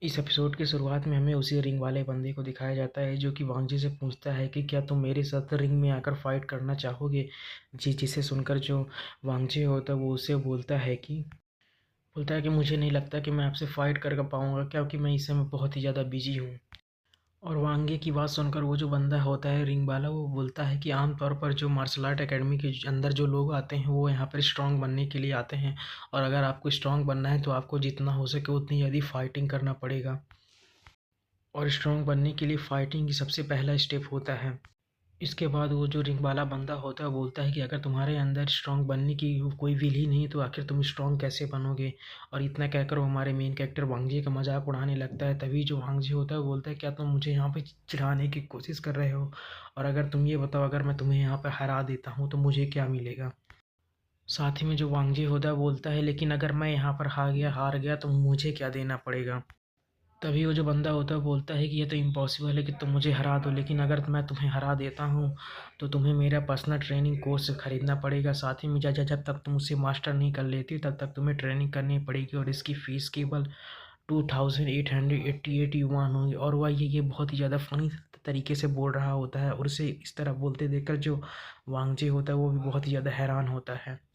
इस एपिसोड की शुरुआत में हमें उसी रिंग वाले बंदे को दिखाया जाता है जो कि वांगजी से पूछता है कि क्या तुम मेरे साथ रिंग में आकर फाइट करना चाहोगे। जिसे सुनकर जो वांगजी होता है वो उसे बोलता है कि मुझे नहीं लगता कि मैं आपसे फाइट कर पाऊंगा, क्योंकि मैं इस समय बहुत ही ज़्यादा बिजी हूँ। और वांगे की बात सुनकर वो जो बंदा होता है रिंग वाला वो बोलता है कि आमतौर पर जो मार्शल आर्ट एकेडमी के अंदर जो लोग आते हैं वो यहाँ पर स्ट्रांग बनने के लिए आते हैं। और अगर आपको स्ट्रांग बनना है तो आपको जितना हो सके उतनी ज़्यादा फाइटिंग करना पड़ेगा। और स्ट्रॉन्ग बनने के लिए फाइटिंग ही सबसे पहला स्टेप होता है। इसके बाद वो जो रिंग वाला बंदा होता है वो बोलता है कि अगर तुम्हारे अंदर स्ट्रॉन्ग बनने की कोई विल ही नहीं तो आखिर तुम स्ट्रॉन्ग कैसे बनोगे। और इतना कहकर वो हमारे मेन कैरेक्टर वांगजी का मजाक उड़ाने लगता है। तभी जो वांगजी होता है वो बोलता है क्या तुम मुझे यहाँ पे चिढ़ाने की कोशिश कर रहे हो, और अगर तुम ये बताओ अगर मैं तुम्हें यहाँ पर हरा देता हूँ तो मुझे क्या मिलेगा। साथ ही में जो वांगजी होता है बोलता है लेकिन अगर मैं यहाँ पर हार गया तो मुझे क्या देना पड़ेगा। तभी वो जो बंदा होता है बोलता है कि ये तो इम्पॉसिबल है कि तुम मुझे हरा दो, लेकिन अगर मैं तुम्हें हरा देता हूँ तो तुम्हें मेरा पर्सनल ट्रेनिंग कोर्स खरीदना पड़ेगा। साथ ही में जब जब तक तुम उसे मास्टर नहीं कर लेती तब तक तुम्हें ट्रेनिंग करनी पड़ेगी, और इसकी फ़ीस केवल 2881 होगी। और वह ये बहुत ही ज़्यादा फनी तरीके से बोल रहा होता है, और उसे इस तरह बोलते देखकर जो वांगजे होता है वो भी बहुत ही ज़्यादा हैरान होता है।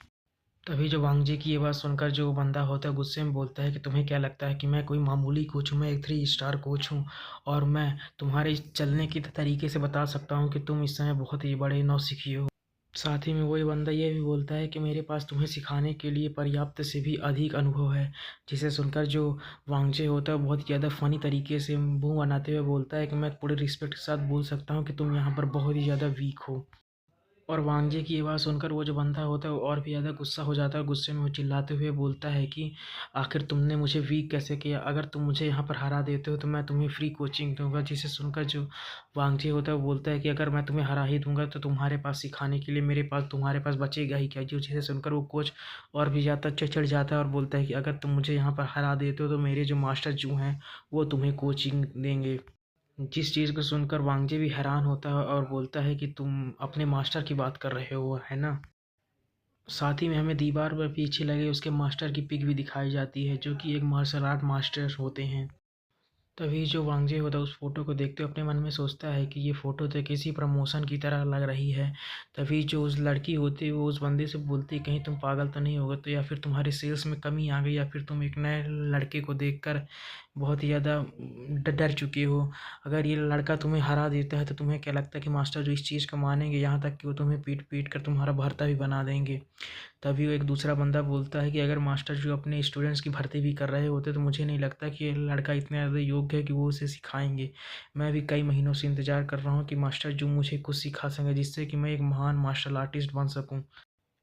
तभी जो वांगजी की ये बात सुनकर जो बंदा होता है गुस्से में बोलता है कि तुम्हें क्या लगता है कि मैं कोई मामूली कोच हूँ, मैं एक 3 स्टार कोच हूँ, और मैं तुम्हारे चलने की तरीके से बता सकता हूँ कि तुम इस समय बहुत ही बड़े नौसिखिए हो। साथ ही में वही बंदा ये भी बोलता है कि मेरे पास तुम्हें सिखाने के लिए पर्याप्त से भी अधिक अनुभव है। जिसे सुनकर जो वांगजे होता है बहुत ज़्यादा फनी तरीके से मुंह बनाते हुए बोलता है कि मैं पूरे रिस्पेक्ट के साथ बोल सकता हूँ कि तुम यहाँ पर बहुत ही ज़्यादा वीक हो। और वांगजी की ये बात सुनकर वो जो बंदा होता है वो और भी ज़्यादा गुस्सा हो जाता है। गुस्से में वो चिल्लाते हुए बोलता है कि आखिर तुमने मुझे वीक कैसे किया, अगर तुम मुझे यहाँ पर हरा देते हो तो मैं तुम्हें फ्री कोचिंग दूंगा। जिसे सुनकर जो वांगजी होता है वो बोलता है कि अगर मैं तुम्हें हरा ही दूंगा तो तुम्हारे पास सिखाने के लिए तुम्हारे पास बचेगा ही क्या। जो जिसे सुनकर वो कोच और भी ज़्यादा चिढ़ जाता है और बोलता है कि अगर तुम मुझे यहाँ पर हरा देते हो तो मेरे जो मास्टर जो हैं वो तुम्हें कोचिंग देंगे। जिस चीज़ को सुनकर वांगजी भी हैरान होता है और बोलता है कि तुम अपने मास्टर की बात कर रहे हो, है ना। साथ ही में हमें दीवार पर पीछे लगे उसके मास्टर की पिक भी दिखाई जाती है जो कि एक मार्शल आर्ट मास्टर होते हैं। तभी जो वांगजे होता है उस फोटो को देखते हुए अपने मन में सोचता है कि ये फ़ोटो तो किसी प्रमोशन की तरह लग रही है। तभी जो उस लड़की होती है वो उस बंदे से बोलती है कहीं तुम पागल तो नहीं हो गए, तो या फिर तुम्हारे सेल्स में कमी आ गई, या फिर तुम एक नए लड़के को देखकर बहुत ही ज़्यादा डर चुके हो। अगर ये लड़का तुम्हें हरा देता है तो तुम्हें क्या लगता है कि मास्टर जो इस चीज़ को मानेंगे, यहाँ तक कि वो तुम्हें पीट पीट कर तुम्हारा भर्ता भी बना देंगे। तभी वो एक दूसरा बंदा बोलता है कि अगर मास्टर जो अपने स्टूडेंट्स की भर्ती भी कर रहे होते तो मुझे नहीं लगता कि ये लड़का इतना ज़्यादा योग्य है कि वो उसे सिखाएंगे। मैं भी कई महीनों से इंतज़ार कर रहा हूँ कि मास्टर जो मुझे कुछ सिखा सकें जिससे कि मैं एक महान मार्शल आर्टिस्ट बन सकूँ।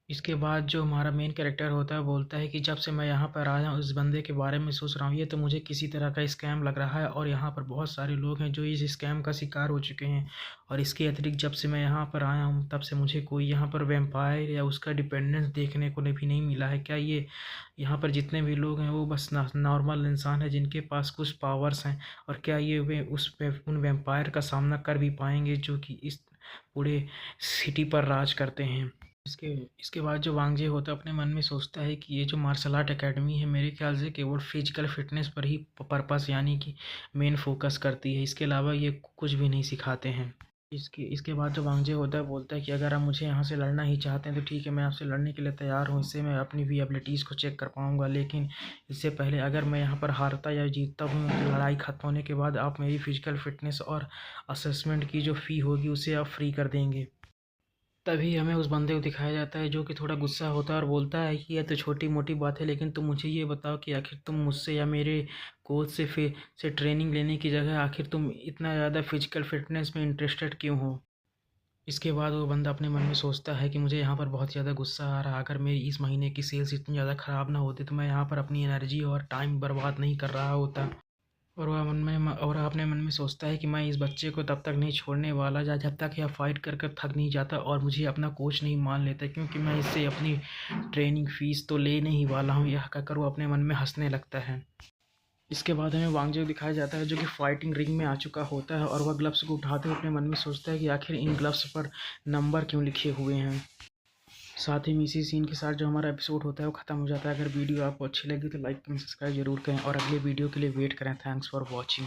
इसके बाद जो हमारा मेन कैरेक्टर होता है बोलता है कि जब से मैं यहाँ पर आया हूँ इस बंदे के बारे में सोच रहा हूँ, ये तो मुझे किसी तरह का स्कैम लग रहा है, और यहाँ पर बहुत सारे लोग हैं जो इस स्कैम का शिकार हो चुके हैं। और इसके अतिरिक्त जब से मैं यहाँ पर आया हूँ तब से मुझे कोई यहाँ पर वैम्पायर या उसका डिपेंडेंस देखने को भी नहीं मिला है। क्या ये यहाँ पर जितने भी लोग हैं वो बस नॉर्मल इंसान है जिनके पास कुछ पावर्स हैं, और क्या ये वे उन वैम्पायर का सामना कर भी पाएंगे जो कि इस पूरे सिटी पर राज करते हैं। इसके इसके बाद जो वांगजे होता है अपने मन में सोचता है कि ये जो मार्शल आर्ट एकेडमी है मेरे ख्याल से केवल फिजिकल फिटनेस पर ही पर्पस यानी कि मेन फोकस करती है, इसके अलावा ये कुछ भी नहीं सिखाते हैं। इसके बाद जो वांगजे होता है बोलता है कि अगर आप मुझे यहाँ से लड़ना ही चाहते हैं तो ठीक है, मैं आपसे लड़ने के लिए तैयार हूँ, इससे मैं अपनी भी एबिलिटीज़ को चेक कर पाऊँगा। लेकिन इससे पहले अगर मैं यहाँ पर हारता या जीतता हूँ तो लड़ाई खत्म होने के बाद आप मेरी फिजिकल फिटनेस और असेसमेंट की जो फ़ी होगी उसे आप फ्री कर देंगे। तभी हमें उस बंदे को दिखाया जाता है जो कि थोड़ा गुस्सा होता है और बोलता है कि यह तो छोटी मोटी बात है, लेकिन तुम मुझे ये बताओ कि आखिर तुम मुझसे या मेरे कोच से ट्रेनिंग लेने की जगह आखिर तुम इतना ज़्यादा फिजिकल फिटनेस में इंटरेस्टेड क्यों हो। इसके बाद वो बंदा अपने मन में सोचता है कि मुझे यहाँ पर बहुत ज़्यादा गुस्सा आ रहा है, अगर मेरी इस महीने की सेल्स इतनी ज़्यादा ख़राब ना होती तो मैं यहाँ पर अपनी एनर्जी और टाइम बर्बाद नहीं कर रहा होता। और अपने मन में सोचता है कि मैं इस बच्चे को तब तक नहीं छोड़ने वाला जब तक यह फाइट कर कर थक नहीं जाता और मुझे अपना कोच नहीं मान लेता, क्योंकि मैं इससे अपनी ट्रेनिंग फीस तो लेने ही वाला हूँ। यह कहकर वो अपने मन में हंसने लगता है। इसके बाद हमें वांगजू दिखाया जाता है जो कि फाइटिंग रिंग में आ चुका होता है, और वह ग्लव्स को उठाते हुए अपने मन में सोचता है कि आखिर इन ग्लव्स पर नंबर क्यों लिखे हुए हैं। साथ ही में इसी सीन के साथ जो हमारा एपिसोड होता है वो ख़त्म हो जाता है। अगर वीडियो आपको अच्छी लगी तो लाइक कमेंट सब्सक्राइब जरूर करें और अगले वीडियो के लिए वेट करें। Thanks for watching.